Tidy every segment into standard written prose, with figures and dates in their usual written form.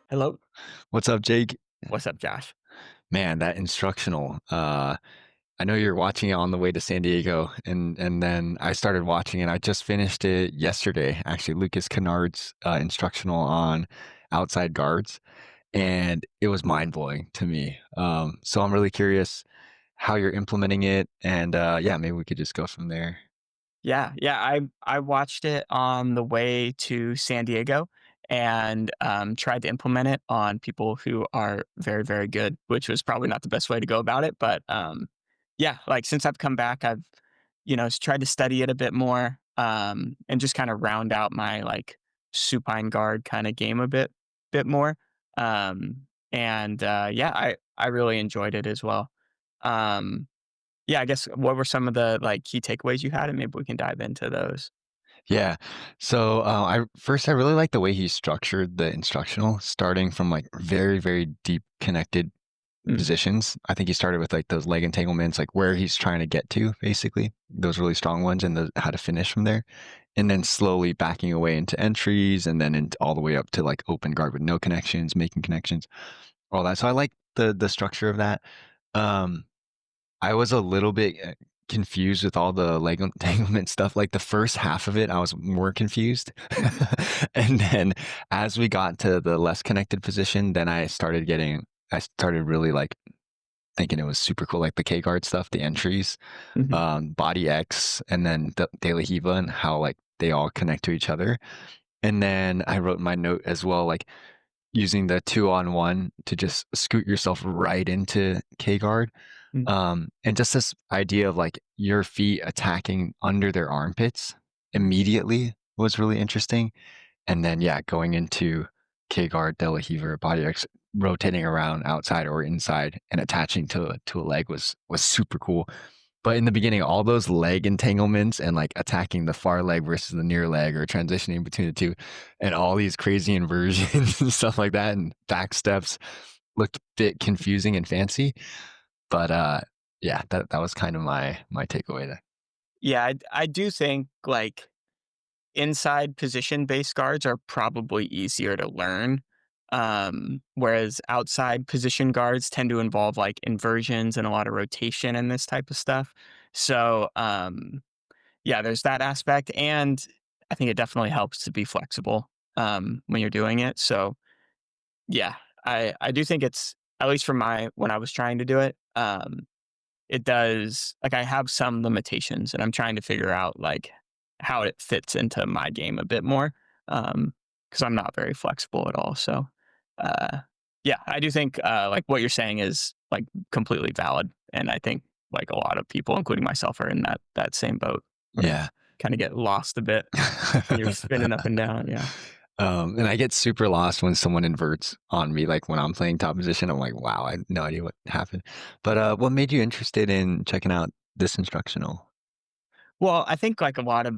Hello. What's up, Jake? What's up, Josh? Man, that instructional. I know you're watching it on the way to San Diego, and then I started watching it. I just finished it yesterday, actually. Lucas Kennard's instructional on outside guards, and it was mind blowing to me. So I'm really curious how you're implementing it, and yeah, maybe we could just go from there. Yeah. I watched it on the way to San Diego and tried to implement it on people who are very, very good, which was probably not the best way to go about it. But yeah, like since I've come back, I've tried to study it a bit more and just kind of round out my like supine guard kind of game bit more. And yeah, I really enjoyed it as well. Um, Yeah, I guess what were some of the, like, key takeaways you had, and maybe we can dive into those. Yeah. So I really like the way he structured the instructional, starting from like very, very deep connected Mm, positions. I think he started with like those leg entanglements, like where he's trying to get to, basically, those really strong ones, and how to finish from there. And then slowly backing away into entries and then all the way up to like open guard with no connections, making connections, all that. So I like the structure of that. Um, I was a little bit confused with all the leg entanglement stuff. Like the first half of it, I was more confused. And then as we got to the less connected position, then I started really like thinking it was super cool, like the K guard stuff, the entries, mhm, body X, and then the De La Hiva and how like they all connect to each other. And then I wrote in my note as well, like using the 2-on-1 to just scoot yourself right into K guard. mm, And just this idea of like your feet attacking under their armpits immediately was really interesting. And then, yeah, going into K guard, De La Hiva, or body X, rotating around outside or inside and attaching to a leg was super cool. But in the beginning, all those leg entanglements and like attacking the far leg versus the near leg or transitioning between the two, and all these crazy inversions and stuff like that, and back steps looked a bit confusing and fancy. But yeah, that was kind of my takeaway there. yeah, I do think, like, inside position-based guards are probably easier to learn, whereas outside position guards tend to involve, like, inversions and a lot of rotation and this type of stuff. So, yeah, there's that aspect, and I think it definitely helps to be flexible, when you're doing it. So, yeah, I do think it's at least for my when I was trying to do it, it does like, I have some limitations, and I'm trying to figure out, like, how it fits into my game a bit more, because 'cause I'm not very flexible at all, so, uh, yeah, I do think, like, what you're saying is, like, completely valid, and I think, like, a lot of people, including myself, are in that same boat where you Yeah. kinda get lost a bit when you're spinning up and down, yeah. And I get super lost when someone inverts on me, like when I'm playing top position. I'm like, wow, I had no idea what happened. But what made you interested in checking out this instructional? Well, I think, like, a lot of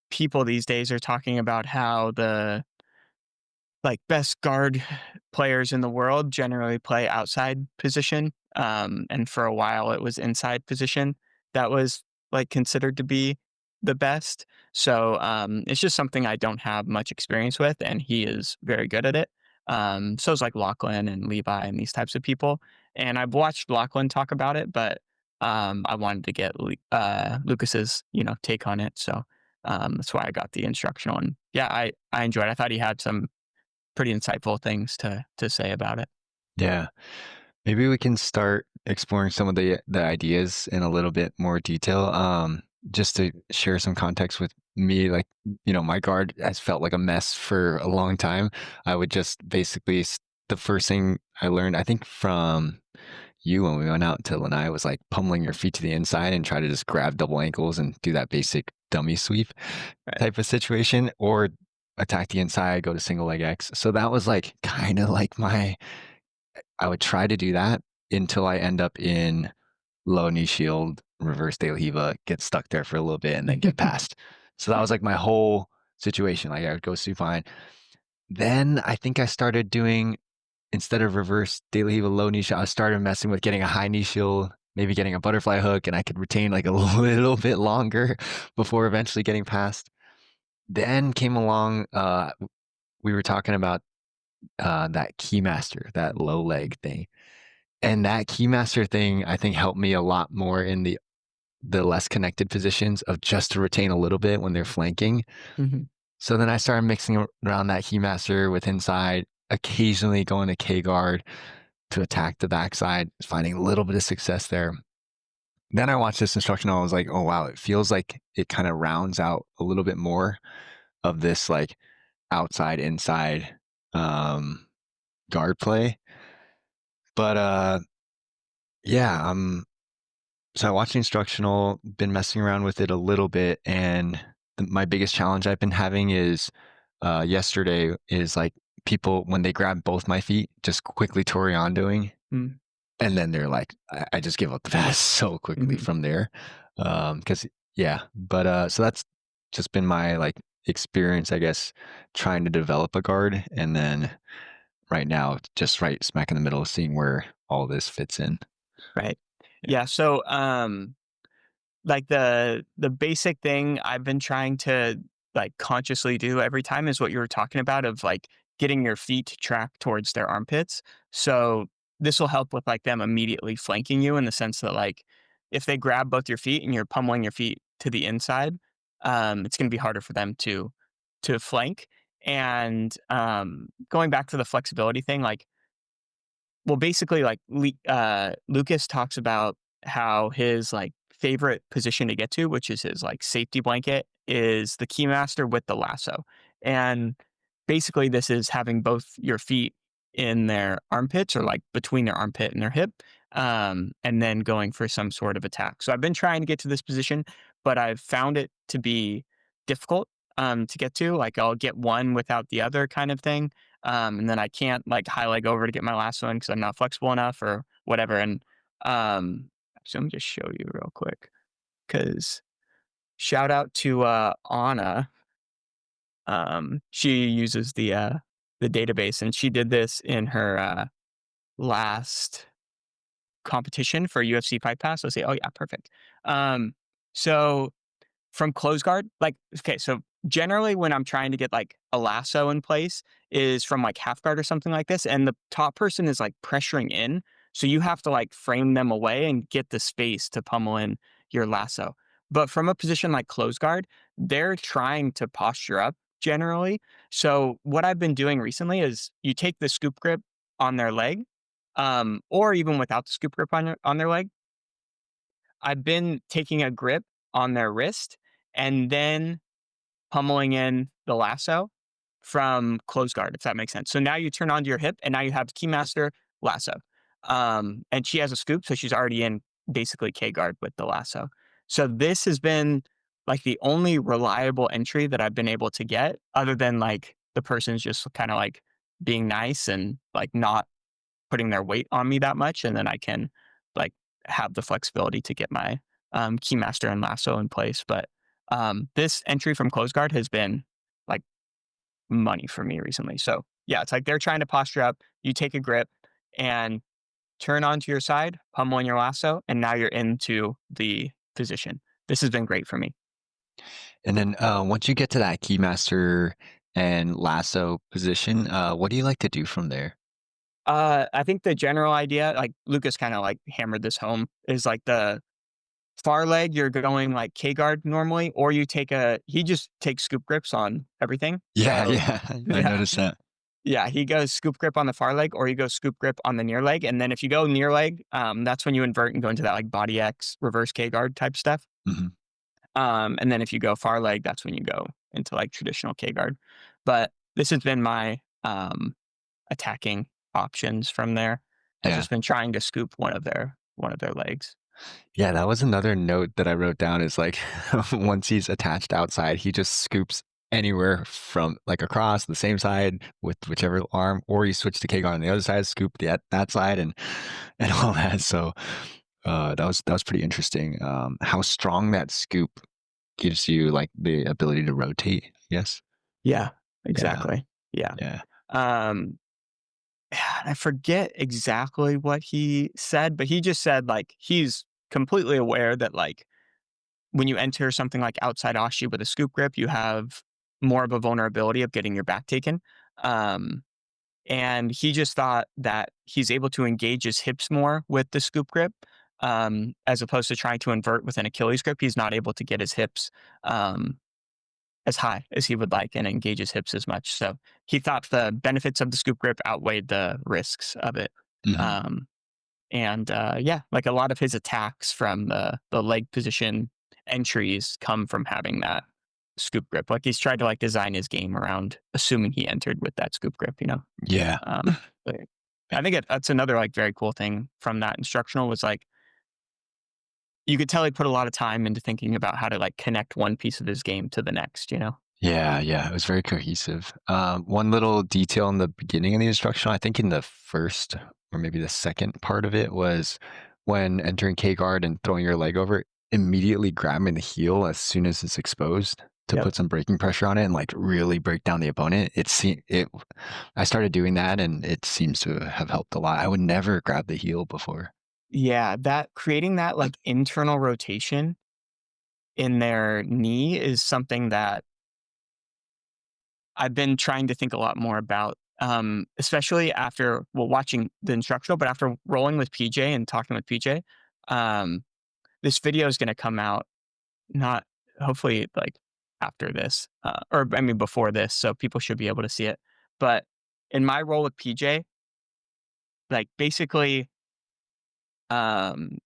people these days are talking about how the like best guard players in the world generally play outside position. And for a while it was inside position that was like considered to be the best. So it's just something I don't have much experience with, and he is very good at it. So it's like Lachlan and Levi and these types of people. And I've watched Lachlan talk about it, but I wanted to get Lucas's take on it. So that's why I got the instructional. And yeah, I enjoyed it. I thought he had some pretty insightful things to say about it. Yeah. Maybe we can start exploring some of the ideas in a little bit more detail. Just to share some context with me, like my guard has felt like a mess for a long time. I would just basically the first thing I learned, I think from you when we went out to Lanai, was like pummeling your feet to the inside and try to just grab double ankles and do that basic dummy sweep Right. type of situation, or attack the inside, go to single leg X. So that was like kind of like I would try to do that until I end up in low knee shield, reverse De La Hiva, get stuck there for a little bit and then get past. So that was like my whole situation. Like I would go supine. Then I think I started doing, instead of reverse De La Hiva low knee shield, I started messing with getting a high knee shield, maybe getting a butterfly hook, and I could retain like a little bit longer before eventually getting past. Then came along, we were talking about that keymaster, that low leg thing. And that keymaster thing, I think, helped me a lot more in the less connected positions of just to retain a little bit when they're flanking. Mhm. So then I started mixing around that keymaster with inside, occasionally going to K guard to attack the backside, finding a little bit of success there. Then I watched this instructional. I was like, oh wow, it feels like it kind of rounds out a little bit more of this like outside inside um guard play. But yeah, so I watched the instructional, been messing around with it a little bit, and my biggest challenge I've been having is yesterday is like people when they grab both my feet, just quickly toreandoing, Mm. and then they're like, I just give up the pass so quickly Mhm. from there, because yeah, but so that's just been my like experience, I guess, trying to develop a guard, and then right now, just right smack in the middle, seeing where all this fits in. Right. Yeah. Yeah, so, like, the basic thing I've been trying to, like, consciously do every time is what you were talking about of, like, getting your feet to track towards their armpits. So, this will help with, like, them immediately flanking you in the sense that, like, if they grab both your feet and you're pummeling your feet to the inside, it's gonna be harder for them to flank. And, going back to the flexibility thing, like, well, basically, like, Lucas talks about how his, like, favorite position to get to, which is his, like, safety blanket, is the keymaster with the lasso. And, basically, this is having both your feet in their armpits or, like, between their armpit and their hip, and then going for some sort of attack. So I've been trying to get to this position, but I've found it to be difficult, to get to. Like, I'll get one without the other kind of thing. And then I can't like high leg over to get my last one because I'm not flexible enough or whatever. And um, so let me just show you real quick because shout out to Anna. She uses the database and she did this in her last competition for UFC Fight Pass. Let's say, oh yeah, perfect. Um, so from close guard, like, okay, so generally when I'm trying to get like a lasso in place is from like half guard or something like this, and the top person is like pressuring in. So you have to like frame them away and get the space to pummel in your lasso. But from a position like close guard, they're trying to posture up generally. So what I've been doing recently is you take the scoop grip on their leg, or even without the scoop grip on their leg, I've been taking a grip on their wrist and then pummeling in the lasso from close guard, if that makes sense. So now you turn onto your hip and now you have Keymaster lasso. And she has a scoop, so she's already in basically K guard with the lasso. So this has been like the only reliable entry that I've been able to get, other than like the person's just kind of like being nice and like not putting their weight on me that much, and then I can like have the flexibility to get my keymaster and lasso in place. But this entry from close guard has been like money for me recently. So yeah, it's like they're trying to posture up. You take a grip and turn onto your side, pummel in your lasso, and now you're into the position. This has been great for me. And then once you get to that keymaster and lasso position, what do you like to do from there? I think the general idea, like Lucas kind of like hammered this home, is like the far leg, you're going like K guard normally, or you take he just takes scoop grips on everything. Yeah, So yeah, I yeah, noticed that. yeah, he goes scoop grip on the far leg, or you go scoop grip on the near leg. And then if you go near leg, that's when you invert and go into that like body X reverse K guard type stuff. Hmm. And then if you go far leg, that's when you go into like traditional K guard. But this has been my attacking options from there. Has Yeah. just been trying to scoop one of their legs. Yeah, that was another note that I wrote down is like once he's attached outside, he just scoops anywhere from like across the same side with whichever arm, or you switch to K on the other side, scoop that side and all that. So that was pretty interesting. How strong that scoop gives you like the ability to rotate, I guess. Yeah, Yeah. exactly. Yeah. Yeah. Um, I forget exactly what he said, but he just said like he's completely aware that like when you enter something like outside Ashi with a scoop grip, you have more of a vulnerability of getting your back taken. Um, And he just thought that he's able to engage his hips more with the scoop grip, as opposed to trying to invert with an Achilles grip. He's not able to get his hips um, as high as he would like and engage his hips as much. So he thought the benefits of the scoop grip outweighed the risks of it. Mhm. Um, and yeah, like a lot of his attacks from the leg position entries come from having that scoop grip. Like he's tried to like design his game around assuming he entered with that scoop grip, you know? Yeah. But I think that's another like very cool thing from that instructional was like you could tell he put a lot of time into thinking about how to like connect one piece of his game to the next, you know? Yeah, yeah, it was very cohesive. One little detail in the beginning of the instructional, I think in the first or maybe the second part of it was when entering K guard and throwing your leg over, immediately grabbing the heel as soon as it's exposed to Yep. put some braking pressure on it and like really break down the opponent. I started doing that and it seems to have helped a lot. I would never grab the heel before. Yeah, that creating that like internal rotation in their knee is something that I've been trying to think a lot more about, especially after well watching the instructional, but after rolling with PJ and talking with PJ, um, this video is going to come out not hopefully like after this, or I mean before this, so people should be able to see it. But in my role with PJ, like basically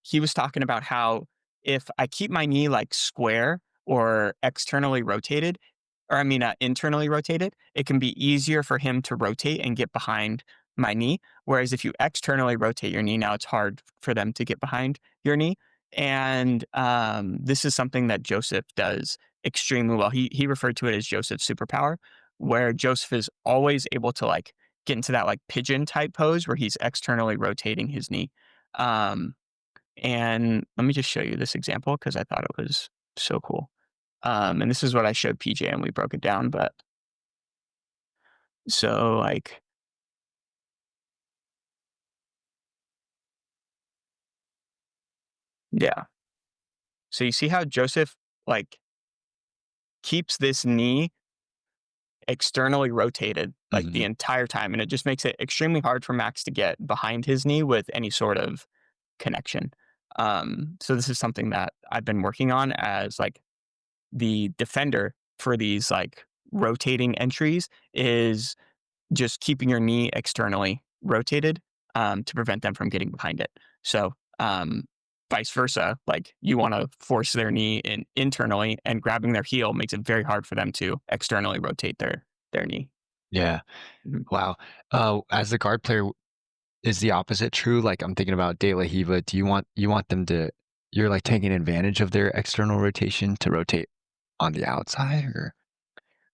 he was talking about how if I keep my knee like square or externally rotated, or I mean, internally rotated, it can be easier for him to rotate and get behind my knee. Whereas if you externally rotate your knee, now it's hard for them to get behind your knee. And this is something that Joseph does extremely well. He referred to it as Joseph's superpower, where Joseph is always able to like get into that like pigeon type pose where he's externally rotating his knee. Um, and let me just show you this example because I thought it was so cool. And this is what I showed PJ and we broke it down. But so, like, yeah. So you see how Joseph, like, keeps this knee externally rotated, like, the Mhm. entire time. And it just makes it extremely hard for Max to get behind his knee with any sort of connection. So this is something that I've been working on as, like, the defender for these, like, rotating entries is just keeping your knee externally rotated to prevent them from getting behind it. So, vice versa, like you want to force their knee in internally, and grabbing their heel makes it very hard for them to externally rotate their knee. Yeah. Mhm. Wow. As a guard player, is the opposite true? Like, I'm thinking about De La Hiva. Do you want them to you're, like, taking advantage of their external rotation to rotate on the outside, or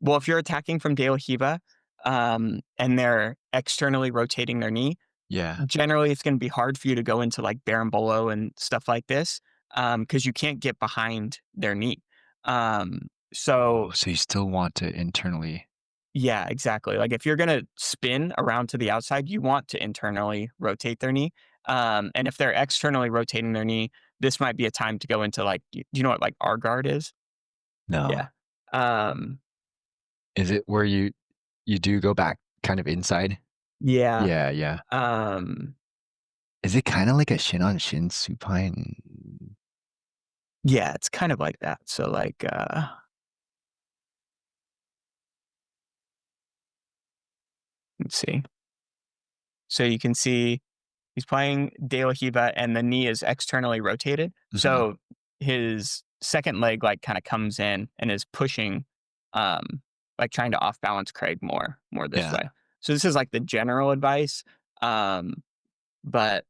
Well, if you're attacking from De La Hiva and they're externally rotating their knee, Yeah. generally it's going to be hard for you to go into like Berimbolo and stuff like this because you can't get behind their knee. So Oh, so you still want to internally yeah, exactly. Like if you're gonna spin around to the outside, you want to internally rotate their knee. And if they're externally rotating their knee, this might be a time to go into like, do you know what like R guard is? No. Yeah. Um, Is it where you do go back kind of inside? yeah. Yeah, yeah. Um, Is it kinda like a shin on shin supine? yeah, it's kind of like that. So like, let's see. So you can see he's playing De La Hiva and the knee is externally rotated. Mhm. So his second leg like kind of comes in and is pushing like trying to off balance Craig more this Yeah. way. So this is like the general advice. Um but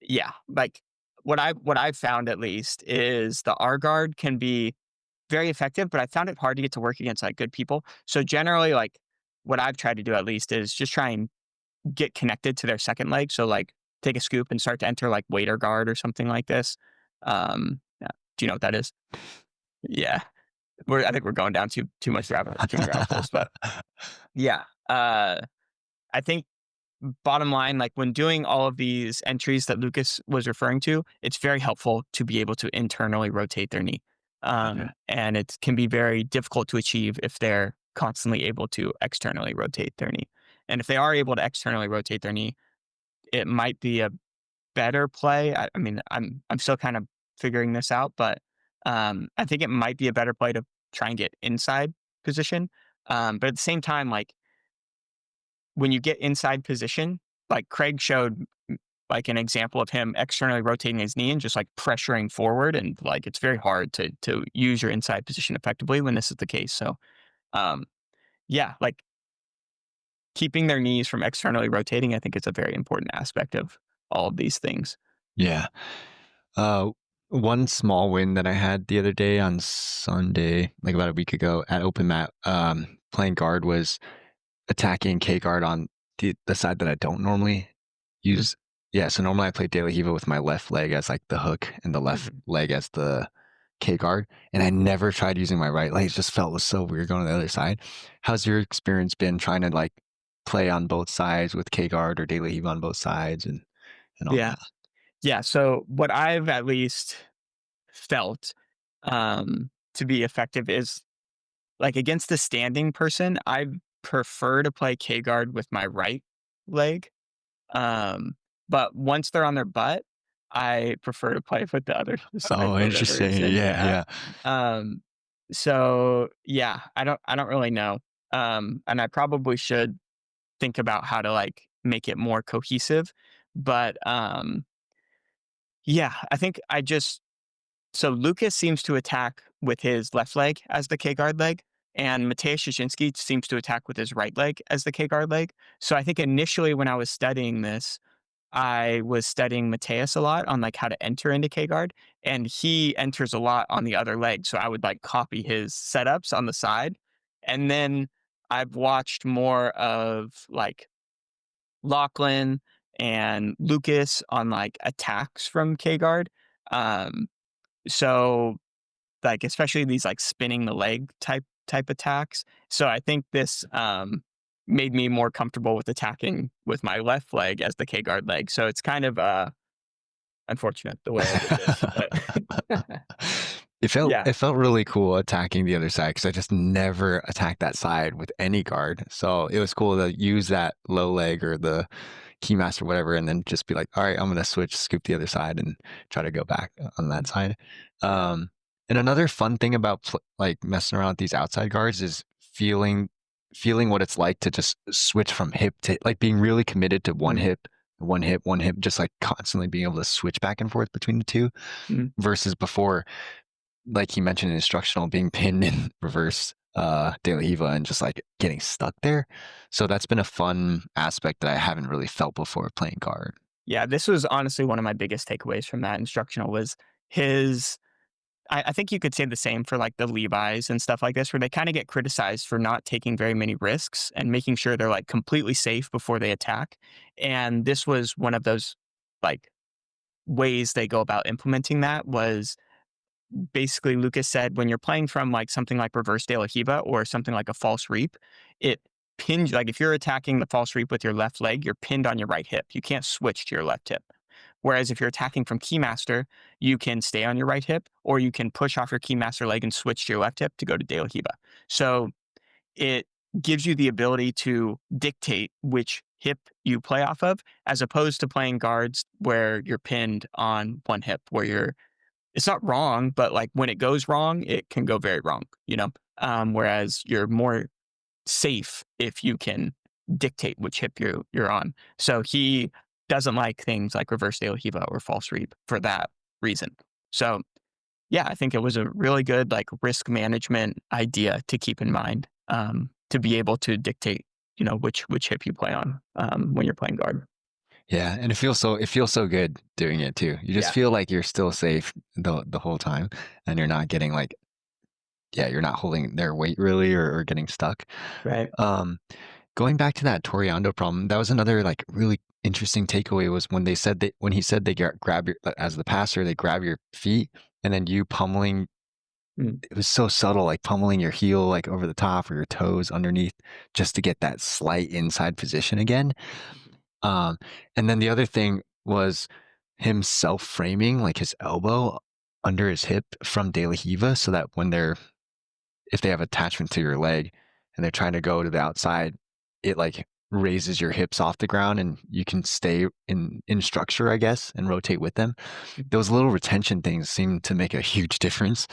yeah, like what I've found at least is the R guard can be very effective, but I found it hard to get to work against like good people. So generally like what I've tried to do at least is just try and get connected to their second leg. So like take a scoop and start to enter like waiter guard or something like this. Yeah. Do you know what that is? Yeah. I think we're going down too much rabbit holes, but yeah. I think bottom line, like when doing all of these entries that Lucas was referring to, it's very helpful to be able to internally rotate their knee. Okay. And it can be very difficult to achieve if they're constantly able to externally rotate their knee. And if they are able to externally rotate their knee, it might be a better play. I mean, I'm still kind of figuring this out, but I think it might be a better play to try and get inside position. But at the same time, like when you get inside position, like Craig showed like an example of him externally rotating his knee and just like pressuring forward, and like it's very hard to use your inside position effectively when this is the case. So um, yeah, like keeping their knees from externally rotating, I think is a very important aspect of all of these things. Yeah. Uh, one small win that I had the other day on Sunday, like about a week ago at open mat, playing guard was attacking K guard on the side that I don't normally Mhm. use. Yeah, so normally I play De La Hiva with my left leg as like the hook and the left Mhm. leg as the K guard, and I never tried using my right leg. It just felt was so weird going to the other side. How's your experience been trying to like play on both sides with K guard or De La Hiva on both sides and all Yeah. that? Yeah. So what I've at least felt to be effective is like against the standing person, I prefer to play K guard with my right leg. Um, but once they're on their butt, I prefer to play with the other side Oh, for whatever interesting. reason. Yeah, Yeah. yeah. Um, so yeah, I don't really know. And I probably should think about how to like make it more cohesive. But yeah, I think I just so Lucas seems to attack with his left leg as the K guard leg, and Mateusz Szczęsny seems to attack with his right leg as the K guard leg. So I think initially when I was studying this, I was studying Mateus a lot on like how to enter into K guard, and he enters a lot on the other leg. So I would like copy his setups on the side, and then I've watched more of like Lachlan and Lucas on like attacks from K guard. Um, so like especially these like spinning the leg type attacks. So I think this made me more comfortable with attacking with my left leg as the K guard leg. So it's kind of unfortunate the way I did this, but yeah, It felt really cool attacking the other side because I just never attacked that side with any guard. So it was cool to use that low leg or the keymaster, whatever, and then just be like, all right, I'm gonna switch, scoop the other side, and try to go back on that side. yeah, Um, and another fun thing about like messing around with these outside guards is feeling what it's like to just switch from hip to like being really committed to mm, one hip, just like constantly being able to switch back and forth between the two mm. versus before, like he mentioned in instructional, being pinned in reverse De La Hiva and just like getting stuck there. So that's been a fun aspect that I haven't really felt before playing guard. Yeah. This was honestly one of my biggest takeaways from that instructional was his I think you could say the same for like the Levi's and stuff like this, where they kind of get criticized for not taking very many risks and making sure they're like completely safe before they attack. And this was one of those like ways they go about implementing that was basically Lucas said when you're playing from like something like reverse De La Hiva or something like a false reap, it pins like if you're attacking the false reap with your left leg, you're pinned on your right hip. You can't switch to your left hip. Whereas if you're attacking from Keymaster, you can stay on your right hip or you can push off your Keymaster leg and switch to your left hip to go to De La Hiva. So it gives you the ability to dictate which hip you play off of, as opposed to playing guards where you're pinned on one hip, where you're, it's not wrong, but like when it goes wrong, it can go very wrong, you know? Whereas you're more safe if you can dictate which hip you're on. So he doesn't like things like reverse De La Hiva or false reap for that reason. So yeah, I think it was a really good like risk management idea to keep in mind to be able to dictate, you know, which hip you play on when you're playing guard. Yeah, and it feels so good doing it too. You just Yeah. feel like you're still safe the whole time, and you're not getting like yeah, you're not holding their weight really or getting stuck. Right. Um, Going back to that Toriando problem, that was another like really interesting takeaway was when they said that when he said they grab your as the passer, they grab your feet and then you pummeling Mm. it was so subtle, like pummeling your heel like over the top or your toes underneath just to get that slight inside position again. Um, and then the other thing was him self framing like his elbow under his hip from De La Hiva so that when they're if they have attachment to your leg and they're trying to go to the outside, it like raises your hips off the ground and you can stay in structure, I guess, and rotate with them. Those little retention things seem to make a huge difference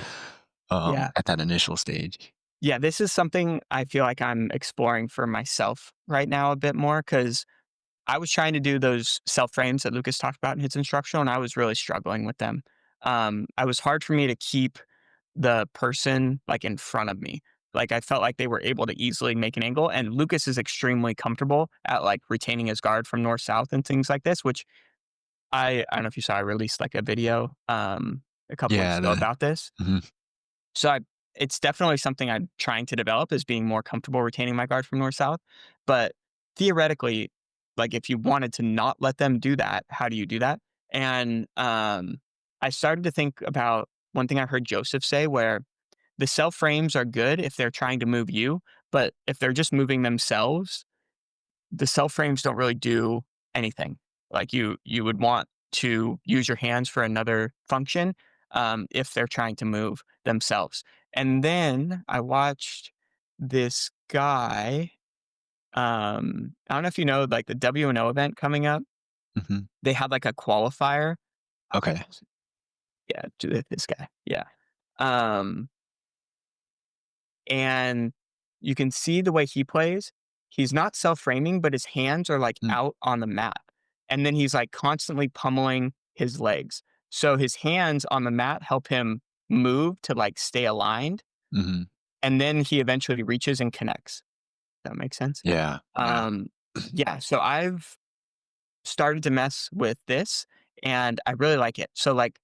Yeah. at that initial stage. Yeah, this is something I feel like I'm exploring for myself right now a bit more because I was trying to do those self frames that Lucas talked about in his instructional, and I was really struggling with them. I was hard for me to keep the person like in front of me. Like I felt like they were able to easily make an angle, and Lucas is extremely comfortable at like retaining his guard from north south and things like this. Which I don't know if you saw. I released like a video a couple weeks Yeah, ago the about this. mhm, So it's definitely something I'm trying to develop is being more comfortable retaining my guard from north south. But theoretically, like if you wanted to not let them do that, how do you do that? And I started to think about one thing I heard Joseph say, where the self frames are good if they're trying to move you, but if they're just moving themselves, the self frames don't really do anything. Like you would want to use your hands for another function if they're trying to move themselves. And then I watched this guy. I don't know if you know, like the WNO event coming up. mhm. They had like a qualifier. Okay. Yeah, this guy. Yeah. Um, and you can see the way he plays. He's not self-framing, but his hands are like Mm, out on the mat. And then he's like constantly pummeling his legs. So his hands on the mat help him move to like stay aligned. mhm. And then he eventually reaches and connects. That makes sense. Yeah, yeah. Um, yeah. So I've started to mess with this and I really like it. So like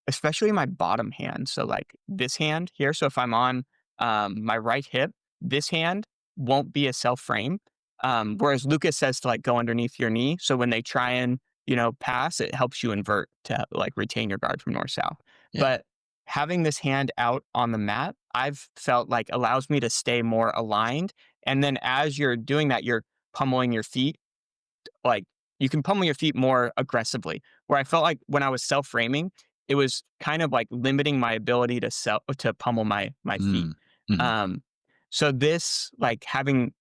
especially my bottom hand. So like this hand here. So if I'm on my right hip, this hand won't be a self frame. Whereas Lucas says to like go underneath your knee. So when they try and, pass, it helps you invert to like retain your guard from north south. Yeah. But having this hand out on the mat, I've felt like allows me to stay more aligned. And then as you're doing that, you're pummeling your feet like you can pummel your feet more aggressively. Where I felt like when I was self framing, it was kind of like limiting my ability to pummel my feet. Mm, mhm. Um, so this like having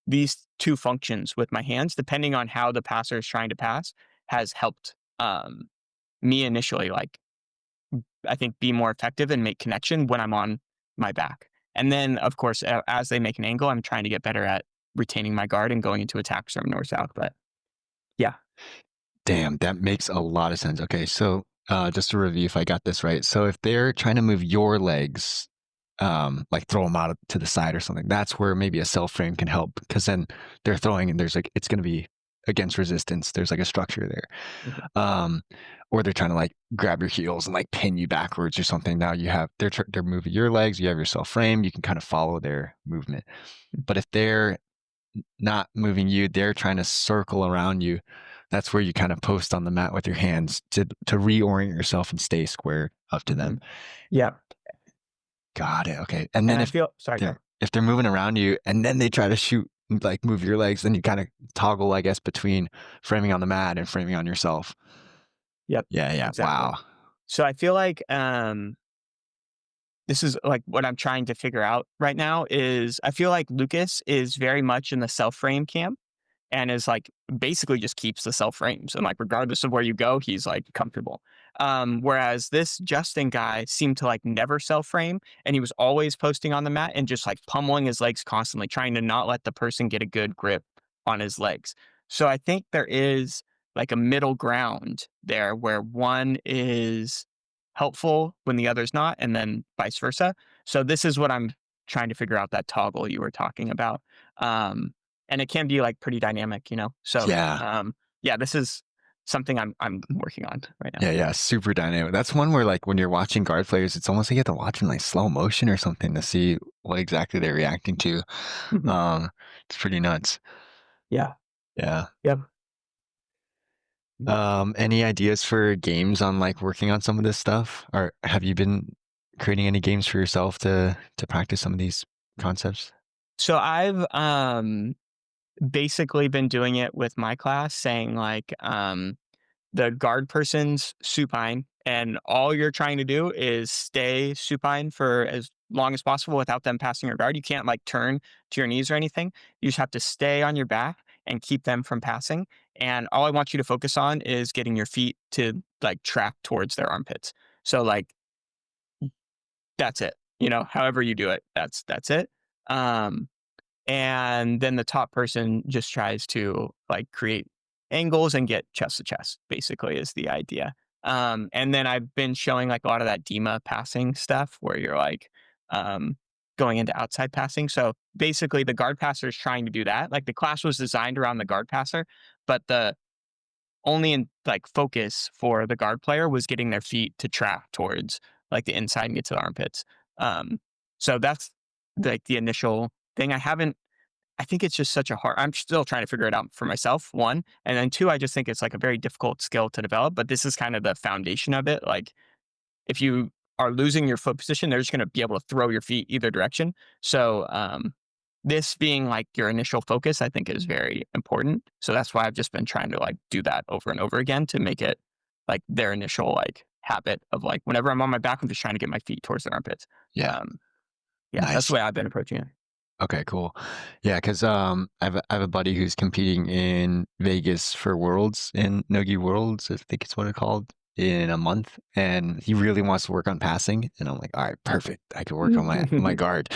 these two functions with my hands, depending on how the passer is trying to pass, has helped me initially. Like I think be more effective and make connection when I'm on my back. And then of course, as they make an angle, I'm trying to get better at retaining my guard and going into attacks from north south. But yeah. Damn, that makes a lot of sense. Okay, so, just to review if I got this right. So if they're trying to move your legs, like throw them out to the side or something, that's where maybe a self frame can help because then they're throwing and there's like it's gonna be against resistance. There's like a structure there. Mhm. Um, or they're trying to like grab your heels and like pin you backwards or something. Now you have they're moving your legs, you have your self frame, you can kind of follow their movement. But if they're not moving you, they're trying to circle around you. That's where you kind of post on the mat with your hands to reorient yourself and stay square up to them. Mhm. Yeah, Got it. Okay. And and then I feel sorry, go. if they're moving around you and then they try to shoot like move your legs, then you kind of toggle, I guess, between framing on the mat and framing on yourself. Yep, Yeah, yeah. exactly. Wow. So I feel like, this is, like, what I'm trying to figure out right now is I feel like Lucas is very much in the self-frame camp, and is like basically just keeps the self frames and like regardless of where you go, he's like comfortable. Whereas this Justin guy seemed to like never self frame and he was always posting on the mat and just like pummeling his legs constantly, trying to not let the person get a good grip on his legs. So I think there is like a middle ground there where one is helpful when the other's not, and then vice versa. So this is what I'm trying to figure out that toggle you were talking about. Um, and it can be like pretty dynamic, you know? So, Yeah. yeah, this is something I'm working on right now. Yeah, yeah, super dynamic. That's one where, like, when you're watching guard players, it's almost like you have to watch in, like, slow motion or something to see what exactly they're reacting to. Mhm. Um, it's pretty nuts. Yeah. Yeah. Yep. Any ideas for games on, like, working on some of this stuff? Or have you been creating any games for yourself to practice some of these concepts? So I've basically been doing it with my class, saying like the guard person's supine and all you're trying to do is stay supine for as long as possible without them passing your guard. You can't like turn to your knees or anything. You just have to stay on your back and keep them from passing. And all I want you to focus on is getting your feet to like track towards their armpits. So like that's it. However you do it, that's it. Um, and then the top person just tries to like create angles and get chest to chest, basically is the idea. And then I've been showing like a lot of that DEMA passing stuff where you're like um, going into outside passing. So basically the guard passer is trying to do that. Like the class was designed around the guard passer, but the only in like focus for the guard player was getting their feet to track towards like the inside and get to the armpits. Um, so that's like the initial thing. I think it's just such a hard, I'm still trying to figure it out for myself, one. And then two, I just think it's like a very difficult skill to develop, but this is kind of the foundation of it. Like if you are losing your foot position, they're just going to be able to throw your feet either direction. So, this being like your initial focus, I think is very important. So that's why I've just been trying to like do that over and over again to make it like their initial like habit of like whenever I'm on my back, I'm just trying to get my feet towards the armpits. Yeah. Um, yeah, that's the Nice. way I've been approaching it. Okay, cool. Yeah, 'cause, I have a buddy who's competing in Vegas for Worlds, in Nogi Worlds, I think it's what it's called, in a month, and he really wants to work on passing, and I'm like, "Alright, perfect. I can work on my guard."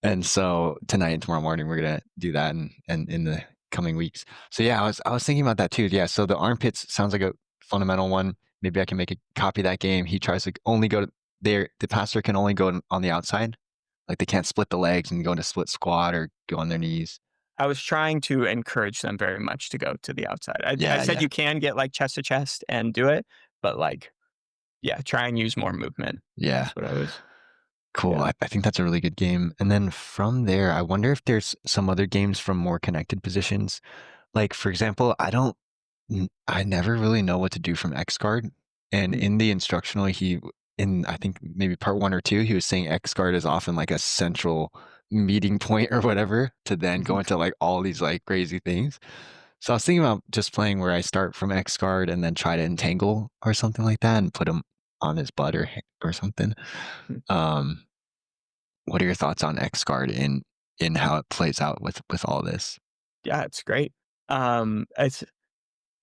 And so tonight and tomorrow morning, we're gonna do that and in the coming weeks. So yeah, I was thinking about that too. Yeah, so the armpits sounds like a fundamental one. Maybe I can make a copy that game. He tries to only go to there. The passer can only go on the outside. Like they can't split the legs and go into split squat or go on their knees. I was trying to encourage them very much to go to the outside. I Yeah, said yeah, you can get like chest to chest and do it, but like, yeah, try and use more movement. yeah. That's what I was, Cool. yeah. I think that's a really good game. And then from there, I wonder if there's some other games from more connected positions. Like, for example, I never really know what to do from X guard. And Mm. in the instructional, in I think maybe part one or two, he was saying X guard is often like a central meeting point or whatever to then go Mhm. into like all these like crazy things. So I was thinking about just playing where I start from X guard and then try to entangle or something like that and put him on his butt or something. Mhm. Um, what are your thoughts on X guard in how it plays out with all this? Yeah, it's great. It's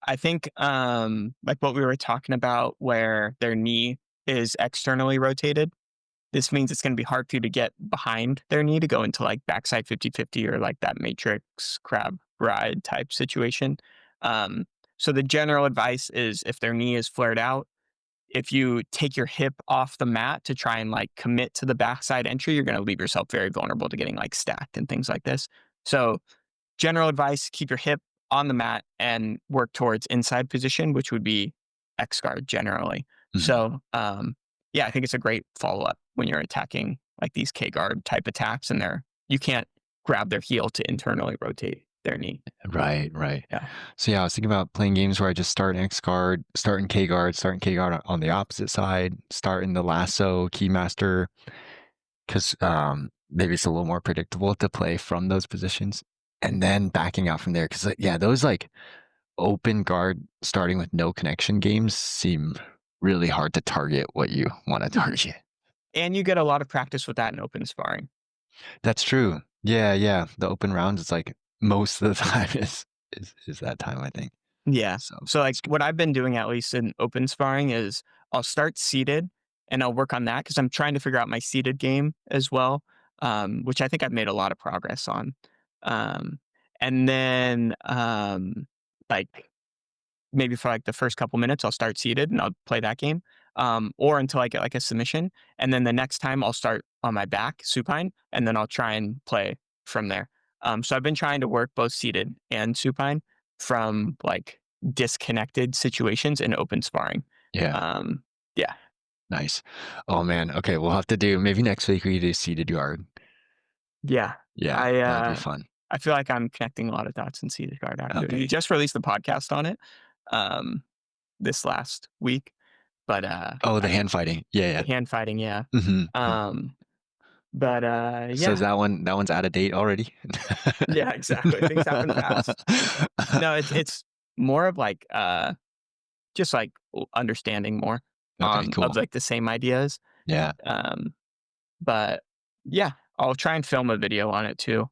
I think like what we were talking about where their knee is externally rotated. This means it's going to be hard for you to get behind their knee to go into like backside 50-50 or like that matrix crab ride type situation. Um, so the general advice is if their knee is flared out, if you take your hip off the mat to try and like commit to the backside entry, you're going to leave yourself very vulnerable to getting like stacked and things like this. So general advice, keep your hip on the mat and work towards inside position, which would be X guard generally. Mhm. So, yeah, I think it's a great follow up when you're attacking like these K guard type attacks and you can't grab their heel to internally rotate their knee. Right, right. Yeah. So yeah, I was thinking about playing games where I just start X guard, start in K guard on the opposite side, start in the lasso, keymaster, because maybe it's a little more predictable to play from those positions, and then backing out from there. Because yeah, those like open guard starting with no connection games seem really hard to target what you want to Mhm. target. And you get a lot of practice with that in open sparring. That's true. Yeah, yeah. The open rounds, it's like most of the time is that time, I think. Yeah. So So like it's good. what I've been doing at least in open sparring is I'll start seated and I'll work on that because I'm trying to figure out my seated game as well, which I think I've made a lot of progress on. And then like maybe for like the first couple minutes, I'll start seated and I'll play that game, or until I get like a submission. And then the next time I'll start on my back supine, and then I'll try and play from there. So I've been trying to work both seated and supine from like disconnected situations in open sparring. Yeah, Um, yeah, nice. Oh man. Okay, we'll have to do maybe next week we do seated guard. yeah. Yeah, I that'd be uh, fun. I feel like I'm connecting a lot of dots in seated guard. Actually, we Okay. just released the podcast on it um, this last week, but Oh, the I hand fighting. Yeah, the hand fighting, yeah. yeah. Hmm. Um, but So is yeah, that one's out of date already? yeah, exactly. Things happen fast. No, it's more of like just like understanding more. Okay, of cool. like the same ideas. Yeah. Um, but yeah, I'll try and film a video on it too.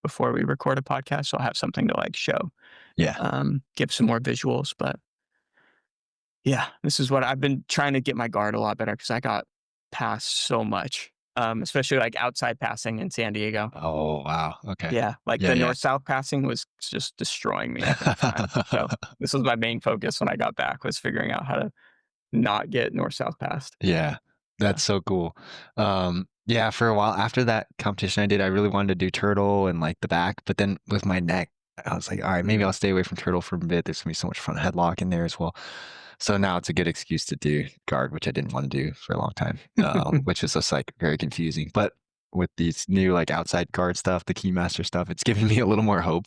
Before we record a podcast, so I'll have something to like show, Yeah. give some more visuals. But yeah, this is what I've been trying to get my guard a lot better because I got passed so much, especially like outside passing in San Diego. Oh, wow. Okay. Yeah, like Yeah, the yeah. north south passing was just destroying me every time. So this was my main focus when I got back was figuring out how to not get north south passed. Yeah, Yeah. that's so cool. Yeah, for a while after that competition I did, I really wanted to do turtle and like the back, but then with my neck, I was like, all right, maybe Mm. I'll stay away from turtle for a bit. There's gonna be so much front headlock in there as well. So now it's a good excuse to do guard, which I didn't want to do for a long time, which is just like very confusing. But with these new like outside guard stuff, the keymaster stuff, it's giving me a little more hope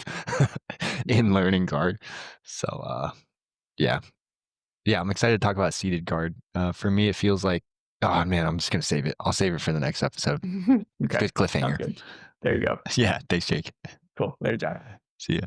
in learning guard. So yeah, yeah, I'm excited to talk about seated guard. For me, it feels like, oh man, I'm just gonna save it. I'll save it for the next episode. Okay, Good sounds cliffhanger. good. There you go. Yeah, thanks, Jake. Cool. Later, Jack. See ya.